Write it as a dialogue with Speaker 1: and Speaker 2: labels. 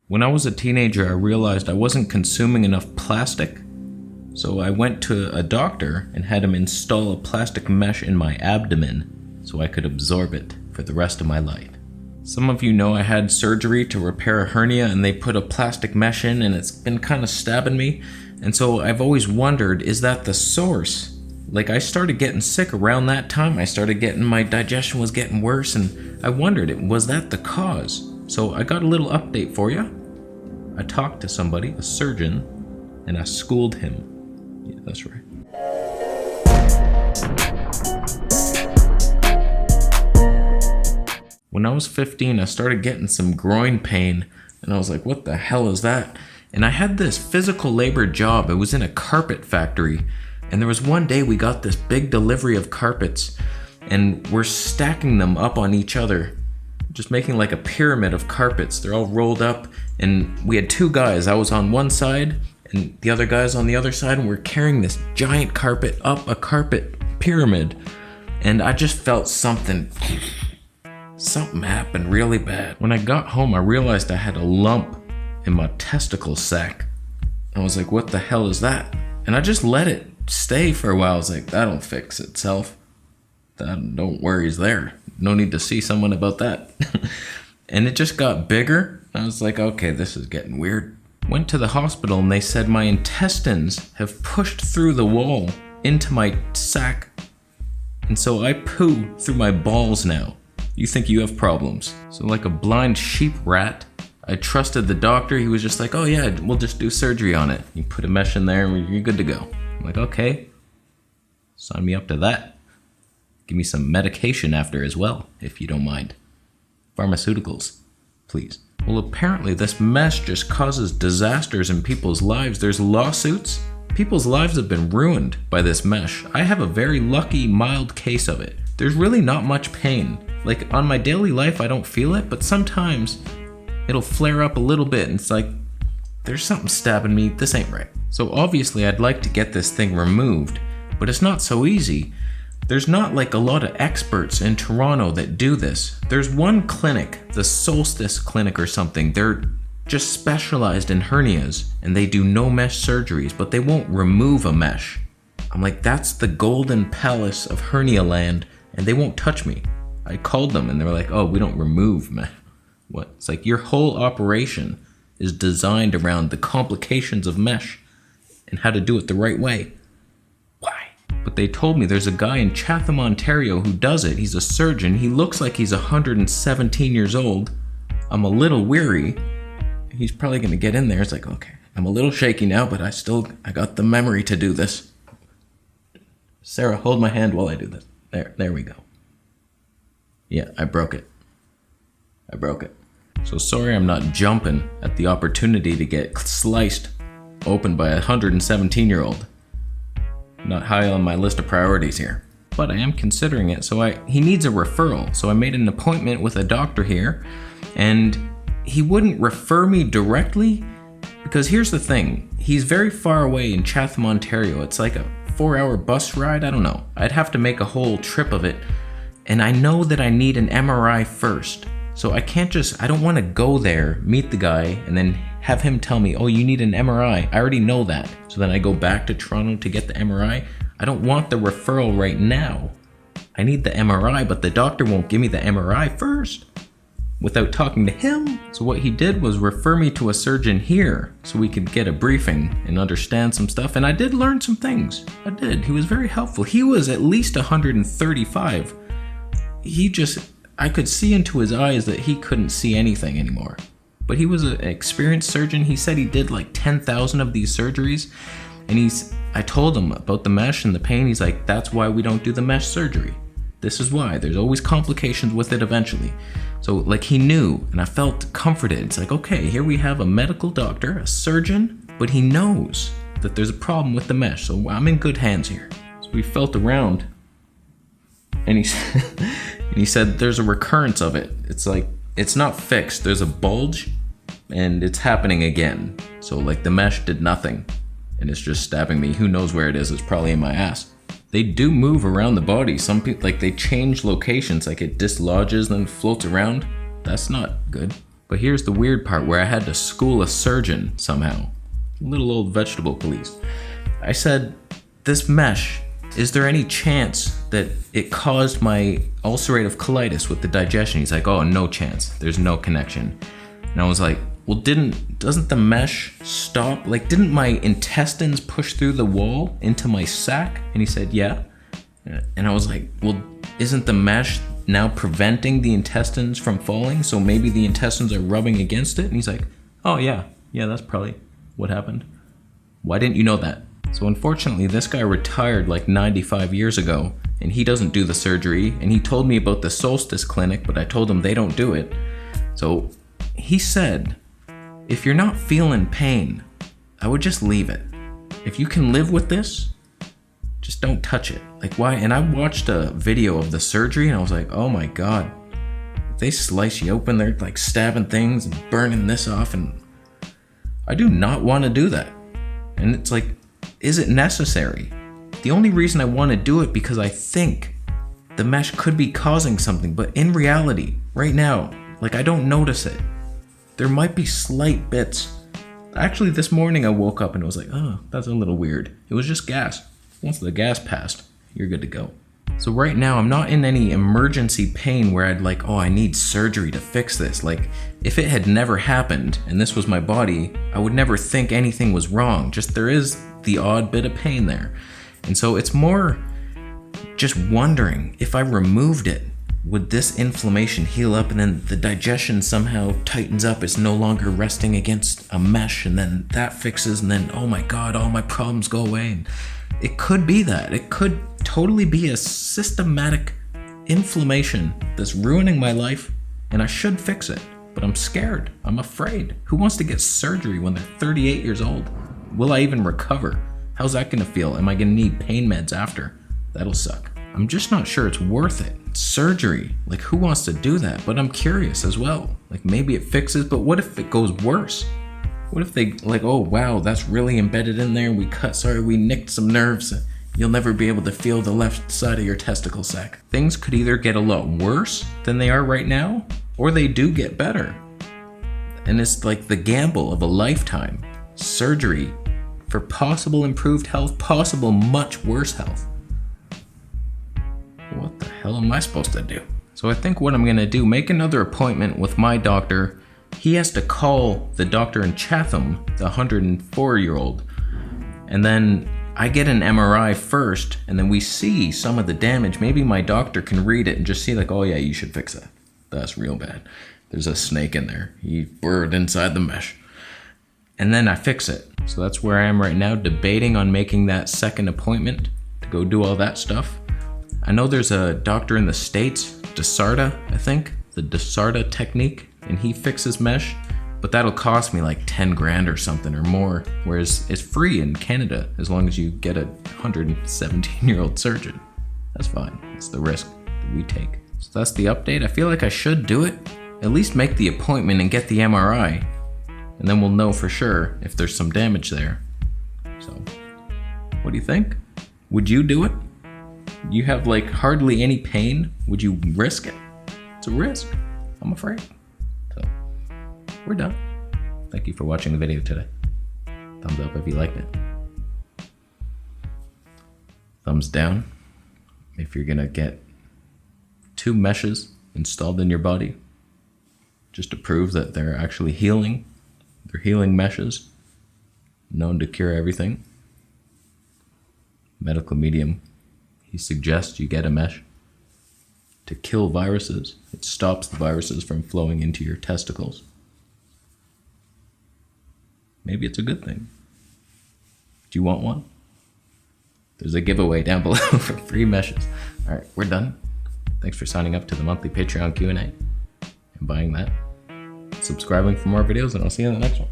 Speaker 1: When I was a teenager, I realized I wasn't consuming enough plastic, so I went to a doctor and had him install a plastic mesh in my abdomen so I could absorb it for the rest of my life. Some of you know I had surgery to repair a hernia and they put a plastic mesh in and it's been kind of stabbing me. And so I've always wondered, is that the source? Like, I started getting sick around that time. My digestion was getting worse, and I wondered, was that the cause? So I got a little update for you. I talked to somebody, a surgeon, and I schooled him. Yeah, that's right. When I was 15, I started getting some groin pain, and I was like, what the hell is that? And I had this physical labor job. It was in a carpet factory. And there was one day we got this big delivery of carpets, and we're stacking them up on each other, just making like a pyramid of carpets. They're all rolled up, and we had two guys. I was on one side, and the other guy's on the other side, and we're carrying this giant carpet up a carpet pyramid. And I just felt something happened really bad. When I got home, I realized I had a lump in my testicle sac. I was like, what the hell is that? And I just let it stay for a while. I was like, that'll fix itself. Don't worry, there. No need to see someone about that. And it just got bigger. I was like, okay, this is getting weird. Went to the hospital and they said my intestines have pushed through the wall into my sac. And so I poo through my balls now. You think you have problems. So like a blind sheep rat, I trusted the doctor. He was just like, oh yeah, we'll just do surgery on it. You put a mesh in there and you're good to go. I'm like, okay, sign me up to that. Give me some medication after as well, if you don't mind. Pharmaceuticals, please. Well, apparently this mesh just causes disasters in people's lives. There's lawsuits. People's lives have been ruined by this mesh. I have a very lucky, mild case of it. There's really not much pain. Like, on my daily life, I don't feel it, but sometimes it'll flare up a little bit and it's like, there's something stabbing me, this ain't right. So obviously I'd like to get this thing removed, but it's not so easy. There's not like a lot of experts in Toronto that do this. There's one clinic, the Solstice Clinic or something. They're just specialized in hernias and they do no mesh surgeries, but they won't remove a mesh. I'm like, that's the golden palace of hernia land and they won't touch me. I called them and they were like, oh, we don't remove mesh. What? It's like your whole operation is designed around the complications of mesh and how to do it the right way. Why? But they told me there's a guy in Chatham, Ontario who does it. He's a surgeon. He looks like he's 117 years old. I'm a little weary. He's probably going to get in there. It's like, okay, I'm a little shaky now, but I got the memory to do this. Sarah, hold my hand while I do this. There we go. Yeah, I broke it. So sorry I'm not jumping at the opportunity to get sliced open by a 117-year-old. Not high on my list of priorities here. But I am considering it, so he needs a referral. So I made an appointment with a doctor here, and he wouldn't refer me directly, because here's the thing. He's very far away in Chatham, Ontario. It's like a 4-hour bus ride, I don't know. I'd have to make a whole trip of it. And I know that I need an MRI first. So I don't want to go there, meet the guy, and then have him tell me, oh, you need an MRI. I already know that. So then I go back to Toronto to get the MRI. I don't want the referral right now. I need the MRI, but the doctor won't give me the MRI first without talking to him. So what he did was refer me to a surgeon here so we could get a briefing and understand some stuff. And I did learn some things. I did. He was very helpful. He was at least 135. I could see into his eyes that he couldn't see anything anymore. But he was an experienced surgeon. He said he did like 10,000 of these surgeries. And I told him about the mesh and the pain. He's like, that's why we don't do the mesh surgery. This is why. There's always complications with it eventually. So like he knew, and I felt comforted. It's like, okay, here we have a medical doctor, a surgeon, but he knows that there's a problem with the mesh. So I'm in good hands here. So we felt around. And he said there's a recurrence of it. It's like, it's not fixed. There's a bulge and it's happening again. So like the mesh did nothing and it's just stabbing me. Who knows where it is? It's probably in my ass. They do move around the body. Some people, like they change locations, like it dislodges then floats around. That's not good. But here's the weird part where I had to school a surgeon somehow. Little old vegetable police. I said, this mesh, is there any chance that it caused my ulcerative colitis with the digestion? He's like, oh, no chance. There's no connection. And I was like, well, doesn't the mesh stop? Like, didn't my intestines push through the wall into my sac? And he said, yeah. And I was like, well, isn't the mesh now preventing the intestines from falling? So maybe the intestines are rubbing against it? And he's like, oh, yeah, that's probably what happened. Why didn't you know that? So unfortunately, this guy retired like 95 years ago, and he doesn't do the surgery. And he told me about the Solstice Clinic, but I told him they don't do it. So he said, if you're not feeling pain, I would just leave it. If you can live with this, just don't touch it. Like, why? And I watched a video of the surgery and I was like, oh my God, if they slice you open, they're like stabbing things and burning this off, and I do not want to do that. And it's like, is it necessary? The only reason I want to do it because I think the mesh could be causing something, but in reality, right now, like, I don't notice it. There might be slight bits. Actually, this morning I woke up and it was like, oh, that's a little weird. It was just gas. Once the gas passed, you're good to go. So right now, I'm not in any emergency pain where I'd like, oh, I need surgery to fix this. Like, if it had never happened and this was my body, I would never think anything was wrong. Just there is the odd bit of pain there. And so it's more just wondering, if I removed it, would this inflammation heal up and then the digestion somehow tightens up? It's no longer resting against a mesh, and then that fixes, and then, oh my God, all my problems go away. And it could be that. It could totally be a systematic inflammation that's ruining my life, and I should fix it. But I'm scared. I'm afraid. Who wants to get surgery when they're 38 years old? Will I even recover? How's that gonna feel? Am I gonna need pain meds after? That'll suck. I'm just not sure it's worth it. Surgery, like, who wants to do that? But I'm curious as well. Like, maybe it fixes, but what if it goes worse? What if they like, oh wow, that's really embedded in there. We nicked some nerves. You'll never be able to feel the left side of your testicle sac. Things could either get a lot worse than they are right now, or they do get better. And it's like the gamble of a lifetime. Surgery for possible improved health, possible much worse health. What the hell am I supposed to do? So I think what I'm gonna do, make another appointment with my doctor. He has to call the doctor in Chatham, the 104-year-old, and then I get an MRI first, and then we see some of the damage. Maybe my doctor can read it and just see like, oh yeah, you should fix that. That's real bad. There's a snake in there. He burrowed inside the mesh. And then I fix it. So that's where I am right now, debating on making that second appointment to go do all that stuff. I know there's a doctor in the States, DeSarta, I think, the DeSarta technique, and he fixes mesh, but that'll cost me like 10 grand or something or more, whereas it's free in Canada as long as you get a 117-year-old surgeon. That's fine. It's the risk that we take. So that's the update. I feel like I should do it, at least make the appointment and get the MRI, and then we'll know for sure if there's some damage there. So, what do you think? Would you do it? You have like hardly any pain. Would you risk it? It's a risk. I'm afraid. So, we're done. Thank you for watching the video today. Thumbs up if you liked it. Thumbs down if you're gonna get 2 meshes installed in your body just to prove that they're actually healing. They're healing meshes, known to cure everything. Medical medium, he suggests you get a mesh to kill viruses. It stops the viruses from flowing into your testicles. Maybe it's a good thing. Do you want one? There's a giveaway down below for free meshes. All right, we're done. Thanks for signing up to the monthly Patreon Q&A and buying that. Subscribing for more videos, and I'll see you in the next one.